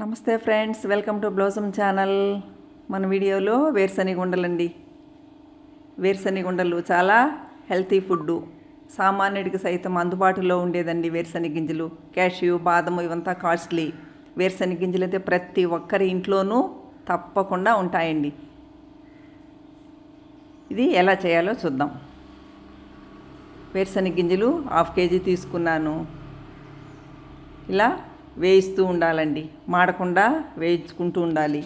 నమస్తే friends, welcome to blossom channel. మన వీడియోలో వేరుశనగ ఉండలండి. వేరుశనగ ఉండలు చాలా హెల్తీ ఫుడ్డు, సామాన్యుడికి సైతం అందుబాటులో ఉండేదండి. వేరుశనగ గింజలు, క్యాష్యూ, బాదము ఇవంతా కాస్ట్లీ. వేరుశనగ గింజలు అయితే ప్రతి ఒక్కరి ఇంట్లోనూ తప్పకుండా ఉంటాయండి. ఇది ఎలా చేయాలో చూద్దాం. వేరుశనగ గింజలు 1/2 kg తీసుకున్నాను. ఇలా వేయిస్తూ ఉండాలండి, మాడకుండా వేయించుకుంటూ ఉండాలి.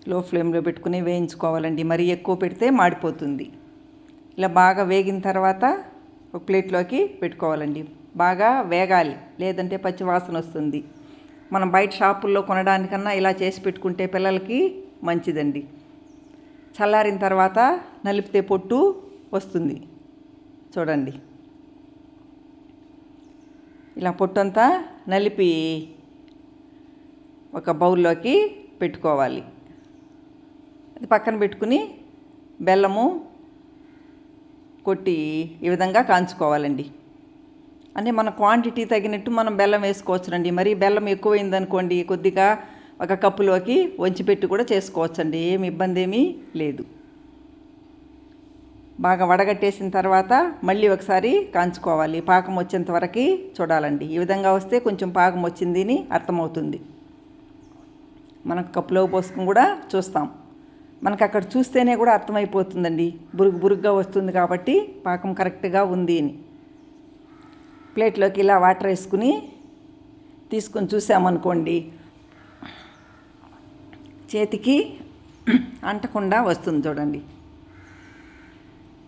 లో ఫ్లేమ్లో పెట్టుకుని వేయించుకోవాలండి, మరీ ఎక్కువ పెడితే మాడిపోతుంది. ఇలా బాగా వేగిన తర్వాత ఒక ప్లేట్లోకి పెట్టుకోవాలండి. బాగా వేగాలి, లేదంటే పచ్చి వాసన వస్తుంది. మనం బయట షాపుల్లో కొనడానికన్నా ఇలా చేసి పెట్టుకుంటే పిల్లలకి మంచిదండి. చల్లారిన తర్వాత నలిపితే పొట్టు వస్తుంది చూడండి. ఇలా పొట్టంతా నలిపి ఒక బౌల్లోకి పెట్టుకోవాలి. అది పక్కన పెట్టుకుని బెల్లము కొట్టి ఈ విధంగా కాంచుకోవాలండి. అంటే మన క్వాంటిటీ తగినట్టు మనం బెల్లం వేసుకోవచ్చునండి. మరీ బెల్లం ఎక్కువైందనుకోండి, కొద్దిగా ఒక కప్పులోకి వంచిపెట్టి కూడా చేసుకోవచ్చండి, ఏమి ఇబ్బంది ఏమీ లేదు. బాగా వడగట్టేసిన తర్వాత మళ్ళీ ఒకసారి కాంచుకోవాలి. పాకం వచ్చేంత వరకు చూడాలండి. ఈ విధంగా వస్తే కొంచెం పాకం వచ్చింది అని అర్థమవుతుంది. మనకు కప్పులో పోసుకుని కూడా చూస్తాం, మనకు అక్కడ చూస్తేనే కూడా అర్థమైపోతుందండి. బురుగ్గా వస్తుంది కాబట్టి పాకం కరెక్ట్గా ఉంది అని. ప్లేట్లోకి ఇలా వాటర్ వేసుకుని తీసుకొని చూసామనుకోండి, చేతికి అంటకుండా వస్తుంది చూడండి.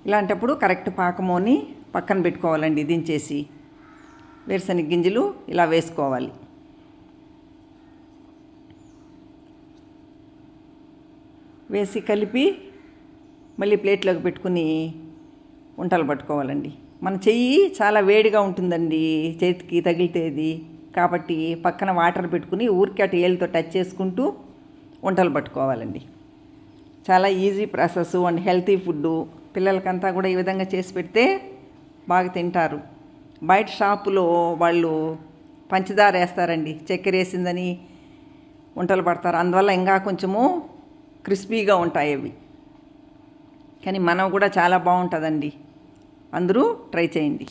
ఇలాంటప్పుడు కరెక్ట్ పాకమోని పక్కన పెట్టుకోవాలండి. దించేసి వేరుశనగ గింజలు ఇలా వేసుకోవాలి. వేసి కలిపి మళ్ళీ ప్లేట్లోకి పెట్టుకుని ఉంటలు పట్టుకోవాలండి. మన చెయ్యి చాలా వేడిగా ఉంటుందండి, చేతికి తగిలితేది. కాబట్టి పక్కన వాటర్ పెట్టుకుని ఊరికే అటు ఏళ్ళతో టచ్ చేసుకుంటూ ఉంటలు పట్టుకోవాలండి. చాలా easy process and healthy food. పిల్లలకంతా కూడా ఈ విధంగా చేసి పెడితే బాగా తింటారు. బయట షాపులో వాళ్ళు పంచదార వేస్తారండి, చక్కెర వేసిందని వంటలు పడతారు. అందువల్ల ఇంకా కొంచెము క్రిస్పీగా ఉంటాయి అవి. కానీ మనం కూడా చాలా బాగుంటుందండి. అందరూ ట్రై చేయండి.